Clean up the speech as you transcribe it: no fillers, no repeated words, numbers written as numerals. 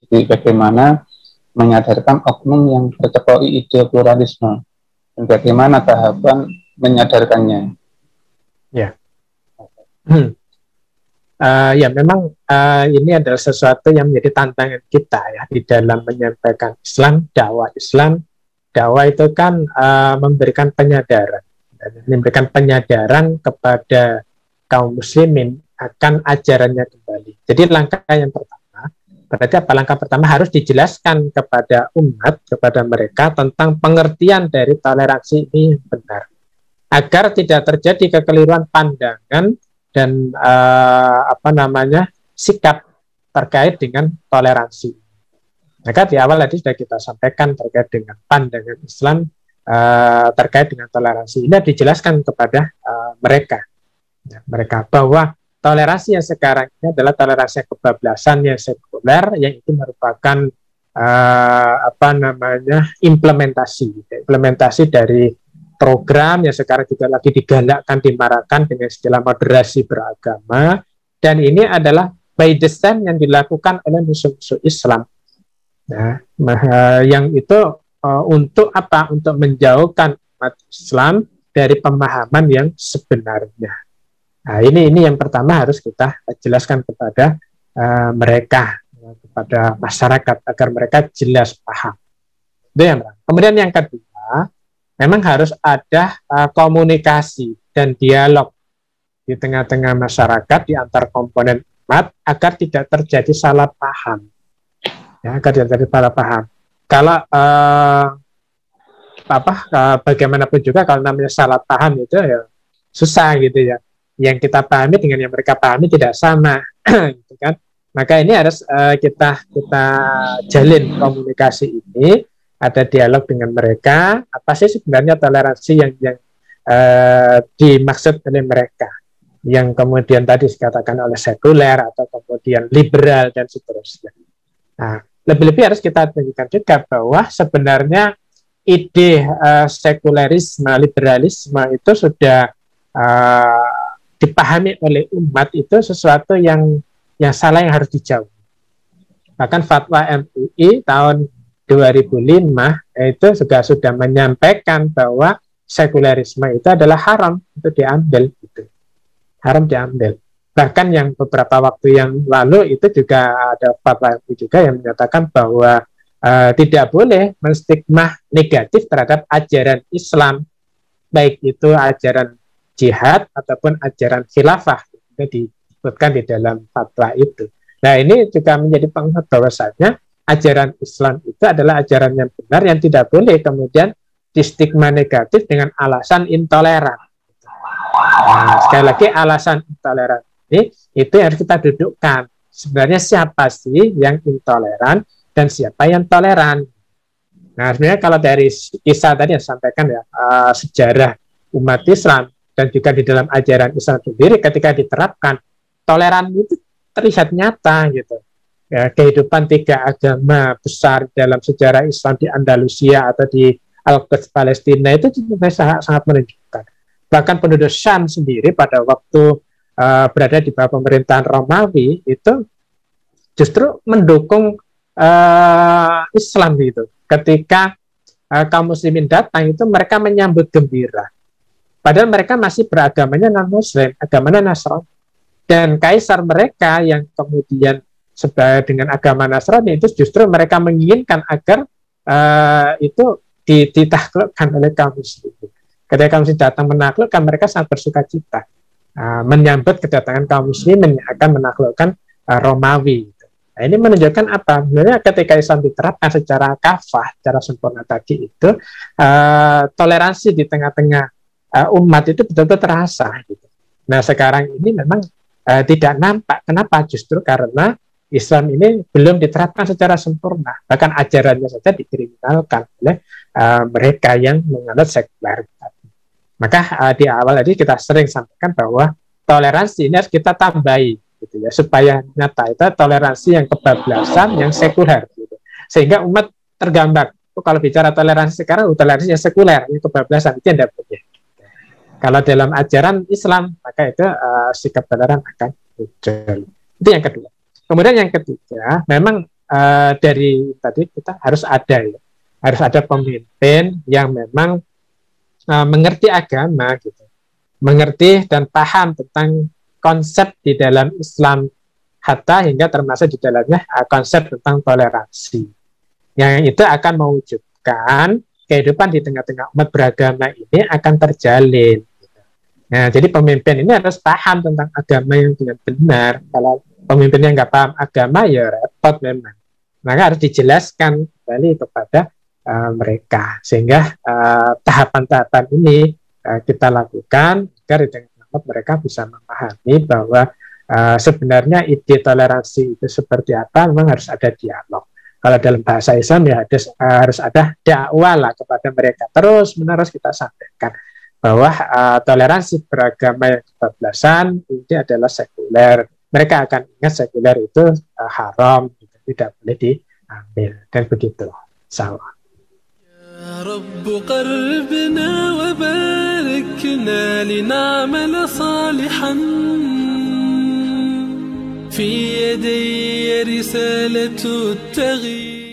Jadi bagaimana menyadarkan oknum yang tercekoi ide pluralisme dan bagaimana tahapan menyadarkannya. Ya. Ya memang ini adalah sesuatu yang menjadi tantangan kita ya di dalam menyampaikan Islam, dakwah Islam. Dakwah itu kan memberikan penyadaran, memberikan penyadaran kepada kaum muslimin akan ajarannya kembali. Jadi langkah yang pertama, berarti apa? Langkah pertama harus dijelaskan kepada umat, kepada mereka tentang pengertian dari toleransi ini benar, agar tidak terjadi kekeliruan pandangan dan sikap terkait dengan toleransi. Maka di awal tadi sudah kita sampaikan terkait dengan pandangan Islam terkait dengan toleransi. Ini dijelaskan kepada mereka bahwa toleransi yang sekarang ini adalah toleransi kebablasan yang sekuler, yang itu merupakan implementasi dari program yang sekarang juga lagi digalakkan, dimarakkan dengan istilah moderasi beragama, dan ini adalah by design yang dilakukan oleh musuh-musuh Islam. Nah, yang itu untuk apa? Untuk menjauhkan umat Islam dari pemahaman yang sebenarnya. Nah, ini yang pertama harus kita jelaskan kepada mereka, kepada masyarakat agar mereka jelas paham. Itu yang pertama. Kemudian yang kedua, memang harus ada komunikasi dan dialog di tengah-tengah masyarakat, di antar komponen umat, agar tidak terjadi salah paham. Ya, agar tidak terjadi salah paham. Kalau bagaimanapun juga kalau namanya salah paham itu ya susah gitu ya. Yang kita pahami dengan yang mereka pahami tidak sama, gitu kan? Maka ini harus kita jalin komunikasi ini. Ada dialog dengan mereka, apa sih sebenarnya toleransi yang dimaksud oleh mereka, yang kemudian tadi dikatakan oleh sekuler atau kemudian liberal dan seterusnya. Nah, lebih-lebih harus kita tunjukkan juga bahwa sebenarnya ide sekulerisme, liberalisme itu sudah dipahami oleh umat itu sesuatu yang salah, yang harus dijauhi. Bahkan fatwa MUI tahun 2005 itu juga sudah menyampaikan bahwa sekulerisme itu adalah haram untuk diambil, gitu. Haram diambil. Bahkan yang beberapa waktu yang lalu itu juga ada fatwa MUI juga yang menyatakan bahwa tidak boleh menstigma negatif terhadap ajaran Islam, baik itu ajaran jihad ataupun ajaran khilafah, itu disebutkan di dalam fatwa itu. Nah, ini juga menjadi pengingat bahwasanya ajaran Islam itu adalah ajaran yang benar, yang tidak boleh kemudian distigma negatif dengan alasan intoleran. Nah, sekali lagi alasan intoleran ini itu yang harus kita dudukkan. Sebenarnya siapa sih yang intoleran dan siapa yang toleran? Nah, sebenarnya kalau dari kisah tadi yang sampaikan ya, sejarah umat Islam dan juga di dalam ajaran Islam sendiri ketika diterapkan, toleran itu terlihat nyata gitu. Ya, kehidupan tiga agama besar dalam sejarah Islam di Andalusia atau di Al-Quds Palestina itu juga sangat menunjukkan. Bahkan penduduk Syam sendiri pada waktu berada di bawah pemerintahan Romawi itu justru mendukung Islam gitu. Ketika kaum muslimin datang itu mereka menyambut gembira. Padahal mereka masih beragamanya non-Muslim, agamanya Nasrani. Dan kaisar mereka yang kemudian dengan agama Nasrani itu justru mereka menginginkan agar itu ditaklukkan oleh kaum muslimin. Ketika kaum muslimin datang menaklukkan, mereka sangat bersuka cita menyambut kedatangan kaum muslimin yang akan menaklukkan Romawi. Nah, ini menunjukkan apa? Sebenarnya ketika Islam diterapkan secara kafah, secara sempurna tadi itu, toleransi di tengah-tengah umat itu betul-betul terasa. Gitu. Nah, sekarang ini memang tidak nampak. Kenapa? Justru karena Islam ini belum diterapkan secara sempurna. Bahkan ajarannya saja dikriminalkan oleh mereka yang menganut sekuler. Maka di awal tadi kita sering sampaikan bahwa toleransi ini harus kita tambahi, gitu ya, supaya nyata itu toleransi yang kebablasan, yang sekuler, gitu. Sehingga umat tergambar. Kalau bicara toleransi sekarang, toleransi yang sekuler, yang kebablasan itu tidak boleh. Kalau dalam ajaran Islam, maka itu sikap toleran akan muncul. Itu yang kedua. Kemudian yang ketiga, memang dari tadi kita harus ada ya, harus ada pemimpin yang memang mengerti agama gitu, mengerti dan paham tentang konsep di dalam Islam, hatta hingga termasuk di dalamnya konsep tentang toleransi, yang itu akan mewujudkan kehidupan di tengah-tengah umat beragama ini akan terjalin. Nah, jadi pemimpin ini harus paham tentang agama yang dengan benar. Kalau pemimpinnya nggak paham agama, ya repot memang. Maka harus dijelaskan kembali kepada mereka. Sehingga tahapan-tahapan ini kita lakukan agar di tengah mereka bisa memahami bahwa sebenarnya ide toleransi itu seperti apa, memang harus ada dialog. Kalau dalam bahasa Islam ya harus ada dakwah lah kepada mereka. Terus-menerus kita sampaikan bahwa toleransi beragama yang kebablasan ini adalah sekuler. Mereka akan ingat sekuler itu haram, gitu, tidak boleh diambil, dan begitu. Salah. Ya Rabb qaribna wa barikna lina'mal salihan fi yaday risalatu at-taghyir.